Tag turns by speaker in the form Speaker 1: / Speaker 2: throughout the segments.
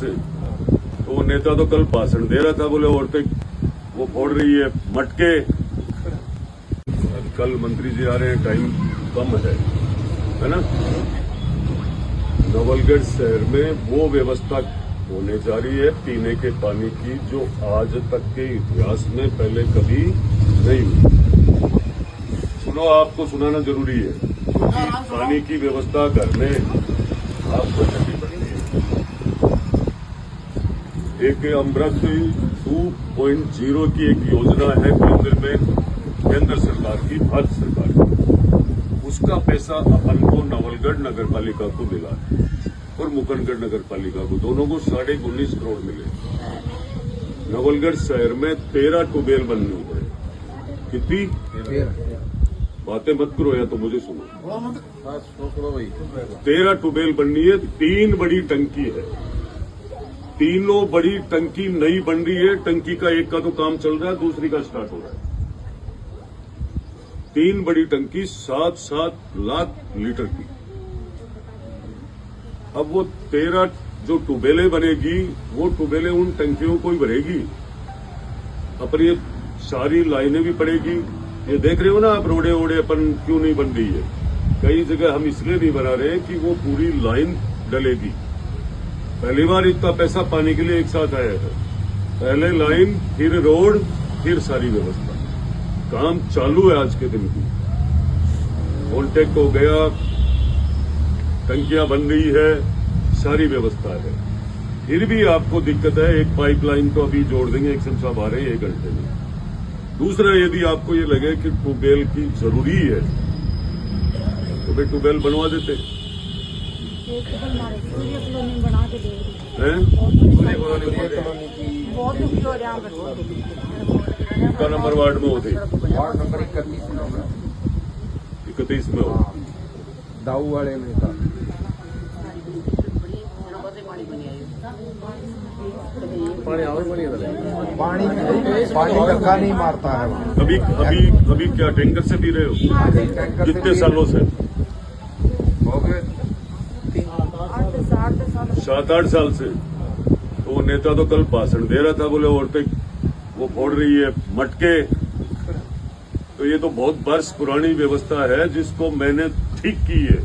Speaker 1: से। तो वो नेता तो कल भाषण दे रहा था, बोले औरतें वो फोड़ रही है मटके। कल मंत्री जी आ रहे हैं, टाइम कम है ना। नवलगढ़ शहर में वो व्यवस्था होने जा रही है पीने के पानी की जो आज तक के इतिहास में पहले कभी नहीं हुई। सुनो, आपको सुनाना जरूरी है क्योंकि पानी की व्यवस्था घर में आपको करनी पड़ती है। एक अमृत 2.0 की एक योजना है केंद्र सरकार की, भारत सरकार की। उसका पैसा अपन को नवलगढ़ नगर पालिका को मिला है और मुकंदगढ़ नगर पालिका को, दोनों को 19.5 करोड़ मिले। नवलगढ़ शहर में 13 ट्यूबवेल बननी है। कितनी बातें मत करो या तो मुझे सुनो। 13 ट्यूबवेल बननी है, 3 बड़ी टंकी है। तीनों बड़ी टंकी नई बन रही है। टंकी का एक का तो काम चल रहा है, दूसरी का स्टार्ट हो रहा है। 3 बड़ी टंकी 7-7 लाख लीटर की। अब वो 13 जो ट्यूबवेलें बनेगी, वो ट्यूबवेलें उन टंकियों को ही भरेगी। अपन ये सारी लाइनें भी पड़ेगी। ये देख रहे हो ना आप, रोडे ओडे अपन क्यों नहीं बन रही है। कई जगह हम इसलिए नहीं बना रहे कि वो पूरी लाइन डलेगी। पहली बार इतना पैसा पाने के लिए एक साथ आया है। पहले लाइन, फिर रोड, फिर सारी व्यवस्था। काम चालू है आज के दिन की। कॉन्ट्रैक्ट हो गया, टंकियां बन रही है, सारी व्यवस्था है। फिर भी आपको दिक्कत है। एक पाइपलाइन तो अभी जोड़ देंगे, एक्शन साहब आ रहे हैं 1 घंटे में। दूसरा, यदि आपको ये लगे कि ट्यूबवेल की जरूरी है तो भाई ट्यूबवेल बनवा देते हैं। का नंबर वार्ड में होते,
Speaker 2: वार्ड नंबर
Speaker 1: 31 में हो,
Speaker 2: दाऊ वाले में था। पानी धक्का नहीं मारता है वहाँ।
Speaker 1: अभी क्या टैंकर से पी रहे हो? कितने सालों से?
Speaker 2: हो गए
Speaker 1: 7-8 साल से। तो वो नेता तो कल भाषण दे रहा था, बोले औरतें वो फोड़ रही है मटके। तो ये तो बहुत वर्ष पुरानी व्यवस्था है जिसको मैंने ठीक की है।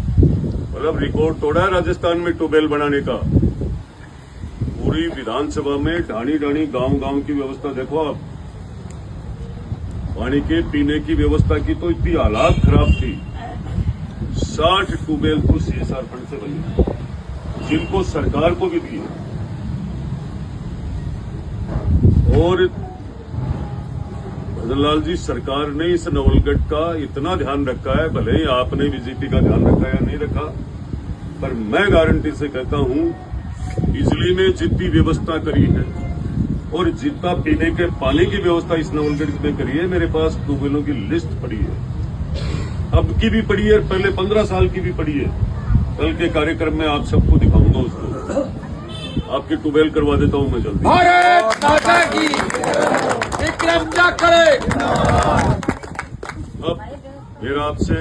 Speaker 1: मतलब रिकॉर्ड तोड़ा है राजस्थान में ट्यूबवेल बनाने का। पूरी विधानसभा में ढाणी गांव की व्यवस्था देखो आप। पानी के पीने की व्यवस्था की तो इतनी हालात खराब थी। 60 ट्यूबवेल तो CSR फंड से बने, जिनको सरकार को भी दिए। और भजनलाल जी, सरकार ने इस नवलगढ़ का इतना ध्यान रखा है, भले ही आपने बीजेपी का ध्यान रखा या नहीं रखा, पर मैं गारंटी से कहता हूं बिजली में जितनी व्यवस्था करी है और जितना पीने के पानी की व्यवस्था इस नवलगढ़ में करी है, मेरे पास ट्यूबवेलों की लिस्ट पड़ी है। अब की भी पड़ी है, पहले 15 साल की भी पड़ी है। कल के कार्यक्रम में आप सबको दिखाऊंगा उसको। आपकी ट्यूबवेल करवा देता हूं मैं जल्दी।
Speaker 2: भारत माता की विक्रम करे।
Speaker 1: अब मेरा आपसे,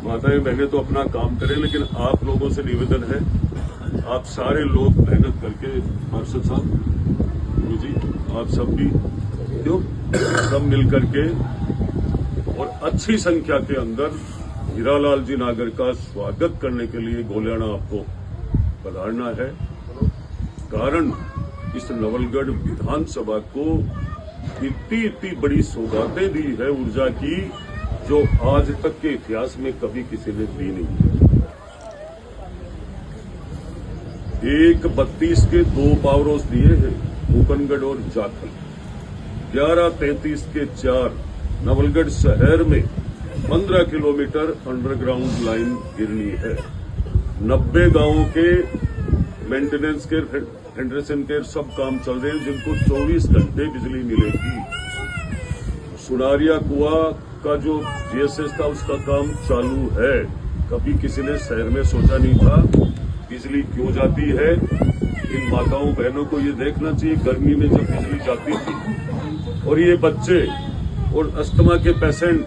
Speaker 1: माताएं बहनें तो अपना काम करें, लेकिन आप लोगों से निवेदन है, आप सारे लोग मेहनत करके, पार्षद साहब जी, आप सब भी क्यों सब मिल करके और अच्छी संख्या के अंदर हीरालाल जी नागर का स्वागत करने के लिए गोलियाना आपको पधारना है। कारण इस नवलगढ़ विधानसभा को इतनी बड़ी सौगातें दी है ऊर्जा की, जो आज तक के इतिहास में कभी किसी ने दी नहीं। एक 32 के 2 पावर हाउस दिए हैं, मुकंदगढ़ और जाखल। 11-33 के 4। नवलगढ़ शहर में 15 किलोमीटर अंडरग्राउंड लाइन गिरनी है। 90 गांवों के मेंटेनेंस के, फेडरेशन के सब काम चल रहे हैं, जिनको 24 घंटे बिजली मिलेगी। सुनारिया कुआ का जो GSS था, उसका काम चालू है। कभी किसी ने शहर में सोचा नहीं था बिजली क्यों जाती है। इन माताओं बहनों को ये देखना चाहिए, गर्मी में जब बिजली जाती थी और ये बच्चे और अस्थमा के पेशेंट,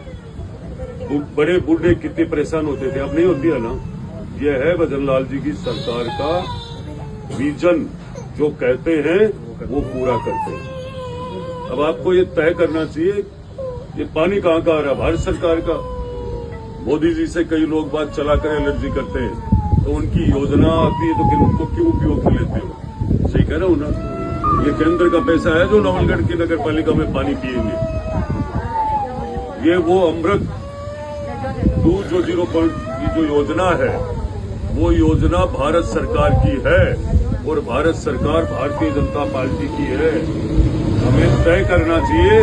Speaker 1: बड़े बूढ़े कितने परेशान होते थे। अब नहीं होती है ना। यह है भजनलाल जी की सरकार का विजन जो कहते हैं वो पूरा करते हैं। अब आपको ये तय करना चाहिए ये पानी कहाँ का आ रहा है, भारत सरकार का। मोदी जी से कई लोग बात चलाकर एलर्जी करते हैं, तो उनकी योजना आती है तो फिर उनको क्यों उपयोग में लेते हो? सही कह रहा हूं ना? ये केंद्र का पैसा है जो नवलगढ़ की नगर पालिका में पानी पिएंगे। ये वो अमृत 2.0 की जो योजना है वो योजना भारत सरकार की है और भारत सरकार भारतीय जनता पार्टी की है। हमें तय करना चाहिए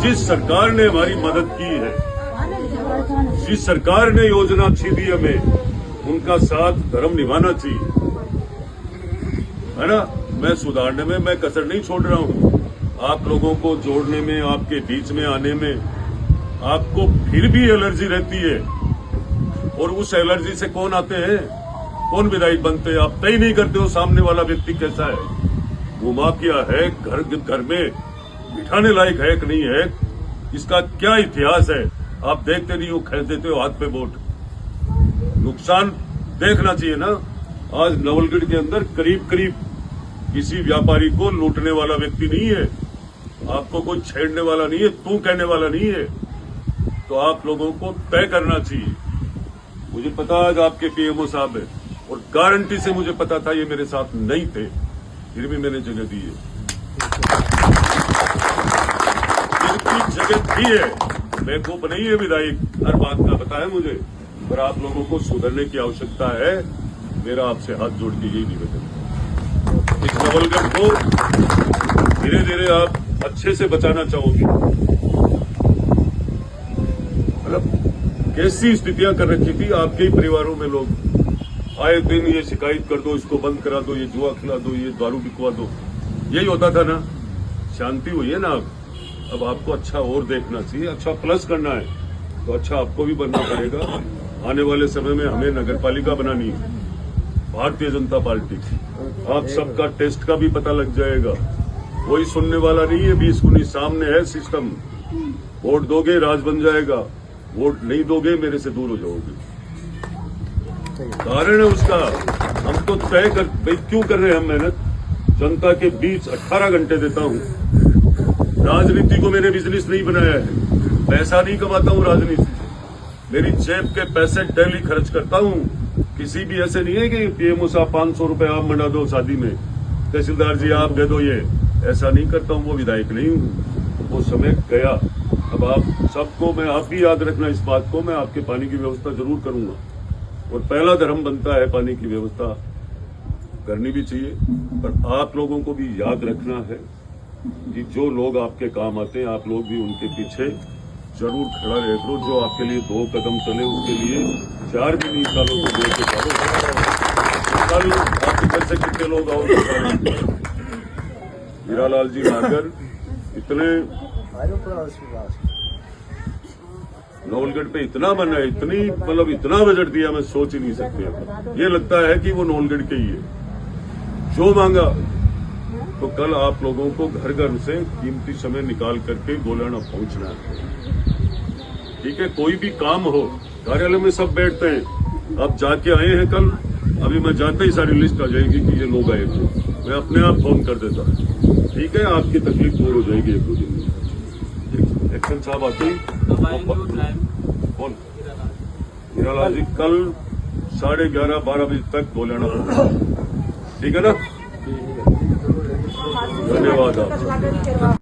Speaker 1: जिस सरकार ने हमारी मदद की है, जिस सरकार ने योजना अच्छी दी हमें, उनका साथ धर्म निभाना चाहिए, है ना। मैं सुधारने में मैं कसर नहीं छोड़ रहा हूं। आप लोगों को जोड़ने में, आपके बीच में आने में आपको फिर भी एलर्जी रहती है। और उस एलर्जी से कौन आते हैं, कौन विधायक बनते हैं? आप तय नहीं करते हो सामने वाला व्यक्ति कैसा है, घुमा क्या है, घर में बिठाने लायक है कि नहीं है, इसका क्या इतिहास है। आप देखते नहीं हो, खेल देते हो हाथ पे वोट। नुकसान देखना चाहिए ना। आज नवलगढ़ के अंदर करीब करीब किसी व्यापारी को लूटने वाला व्यक्ति नहीं है, आपको कोई छेड़ने वाला नहीं है, तू कहने वाला नहीं है। तो आप लोगों को तय करना चाहिए। मुझे पता आज आपके पीएमओ साहब है और गारंटी से मुझे पता था ये मेरे साथ नहीं थे, फिर भी मैंने जगह दी है, जगह दी है। बेवकूफ नहीं है विधायक, हर बात का पता है मुझे, पर आप लोगों को सुधरने की आवश्यकता है। मेरा आपसे हाथ जोड़ के यही निवेदन है। इस नवलगढ़ को धीरे धीरे आप अच्छे से बचाना चाहोगे। मतलब कैसी स्थितियां कर रखी थी आपके ही परिवारों में, लोग आए दिन ये शिकायत कर दो, इसको बंद करा दो, ये जुआ खिला दो, ये दारू बिकवा दो, यही होता था ना। शांति हुई है ना अब आपको अच्छा और देखना चाहिए, अच्छा प्लस करना है तो अच्छा आपको भी बनना पड़ेगा। आने वाले समय में हमें नगर पालिका बनानी है, भारतीय जनता पार्टी। आप सबका टेस्ट का भी पता लग जाएगा, कोई सुनने वाला नहीं है। 20-19 सामने है सिस्टम। वोट दोगे राज बन जाएगा, वोट नहीं दोगे मेरे से दूर हो जाओगे। कारण है उसका। हम तो तय कर भाई क्यों कर रहे हैं हम मेहनत, जनता के बीच 18 घंटे देता हूं। राजनीति को मैंने बिजनेस नहीं बनाया है, पैसा नहीं कमाता हूं राजनीति से, मेरी जेब के पैसे डेली खर्च करता हूं। किसी भी ऐसे नहीं है कि पीएमओ साहब 500 रुपए आप मंडा दो शादी में, तहसीलदार जी आप दे दो, ये ऐसा नहीं करता हूं। वो विधायक नहीं हूं, वो समय गया। अब आप सबको मैं, आप भी याद रखना इस बात को, मैं आपके पानी की व्यवस्था जरूर करूंगा और पहला धर्म बनता है पानी की व्यवस्था करनी भी चाहिए। पर आप लोगों को भी याद रखना है कि जो लोग आपके काम आते हैं आप लोग भी उनके पीछे जरूर खड़ा रह करो। जो आपके लिए 2 कदम चले उसके लिए 4 भी नहीं सालों को दे के कल आपके घर से कितने लोग और हीरालाल जी नागर इतने नवलगढ़ पे इतना बना है, इतनी मतलब इतना बजट दिया मैं सोच ही नहीं सकते। ये लगता है कि वो नवलगढ़ के ही है। जो मांगा तो कल आप लोगों को घर घर से कीमती समय निकाल करके गोलाना पहुंचना है। ठीक है, कोई भी काम हो, कार्यालय में सब बैठते हैं, आप जाके आए हैं कल, अभी मैं जाते ही सारी लिस्ट आ जाएगी कि ये लोग आए थे, मैं अपने आप फोन कर देता। ठीक है, आपकी तकलीफ दूर हो जाएगी 1-2 दिन में। एक्शन साहब आते ही कौन हीरालाल जी कल 11:30-12 बजे तक गोलाना पहुंचा। ठीक है ना, धन्यवाद आपका।